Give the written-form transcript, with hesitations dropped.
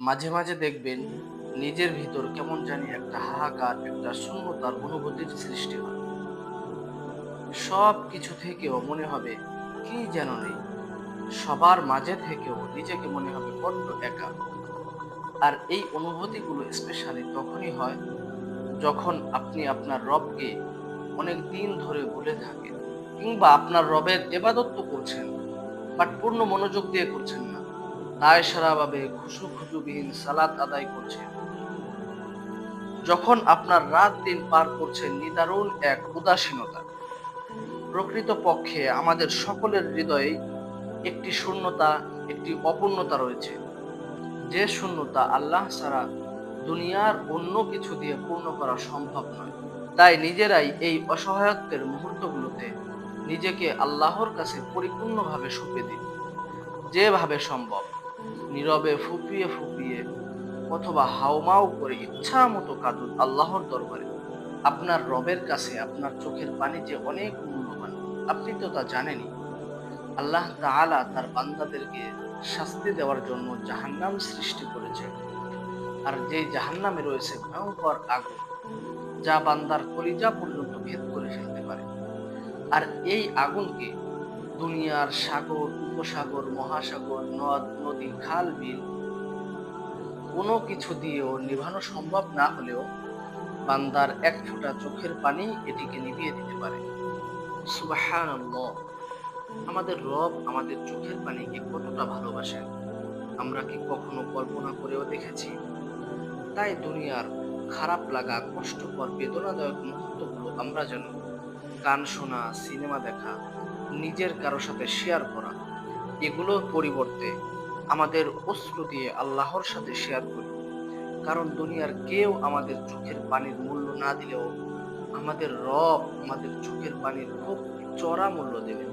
মাঝে মাঝে দেখবেন নিজের ভিতর কেমন জানি একটা হাহাকার, একটা শূন্যতার অনুভূতির সৃষ্টি হয়। সব কিছু থেকেও মনে হবে কি যেন নেই। সবার মাঝে থেকেও নিজেকে মনে হবে বড্ড একা। আর এই অনুভূতিগুলো স্পেশালি তখনই হয় যখন আপনি আপনার রবকে অনেক দিন ধরে ভুলে থাকেন, কিংবা আপনার রবের ইবাদত তো করছেন বাট পূর্ণ মনোযোগ দিয়ে করছেন না, তাই সারাভাবে খুশুখুজুবিহীন সালাত আদায় করছেন। যখন আপনার রাত দিন পার করছেন নিদারুণ এক উদাসীনতা। প্রকৃতপক্ষে আমাদের সকলের হৃদয়ে একটি শূন্যতা, একটি অপূর্ণতা রয়েছে, যে শূন্যতা আল্লাহ ছাড়া দুনিয়ার অন্য কিছু দিয়ে পূর্ণ করা সম্ভব নয়। তাই নিজেরাই এই অসহায়ত্বের মুহূর্তগুলোতে নিজেকে আল্লাহর কাছে পরিপূর্ণভাবে সঁপে দিন। যেভাবে সম্ভব নীরবে ফুঁপিয়ে ফুঁপিয়ে অথবা হাউমাউ করে ইচ্ছা মতো কাঁদুন আল্লাহর দরবারে। আপনার রবের কাছে আপনার চোখের পানি যে অনেক মূল্যবান, আপনি তো তা জানেনই। আল্লাহ তাআলা তার বান্দাদেরকে শাস্তি দেওয়ার জন্য জাহান্নাম সৃষ্টি করেছেন। আর যেই জাহান্নামে রয়েছে ভয়ঙ্কর আগুন, যা বান্দার কলিজা পর্যন্ত ভেদ করে ফেলতে পারে। আর এই আগুনকে দুনিয়ার সাগর, উপসাগর, মহাসাগর, নদ নদী, খাল বিল কোনো কিছু দিয়েও নিভানো সম্ভব না হলেও বান্দার এক ফোঁটা চোখের পানি এটিকে নিভিয়ে দিতে পারে। সুবহানাল্লাহ! আমাদের রব আমাদের চোখের পানিকে কতটা ভালোবাসেন আমরা কি কখনো কল্পনা করেও দেখেছি? তাই দুনিয়ার খারাপ লাগা, কষ্টকর, বেদনাদায়ক মুহূর্তগুলো আমরা যেন গান শোনা, সিনেমা দেখা, নিজের কারো সাথে শেয়ার করা, এগুলোর পরিবর্তে আমাদের অশ্রু দিয়ে আল্লাহর সাথে শেয়ার করি। কারণ দুনিয়ার কেউ আমাদের চোখের পানির মূল্য না দিলেও আমাদের রব আমাদের চোখের পানির খুব চড়া মূল্য দেবেন।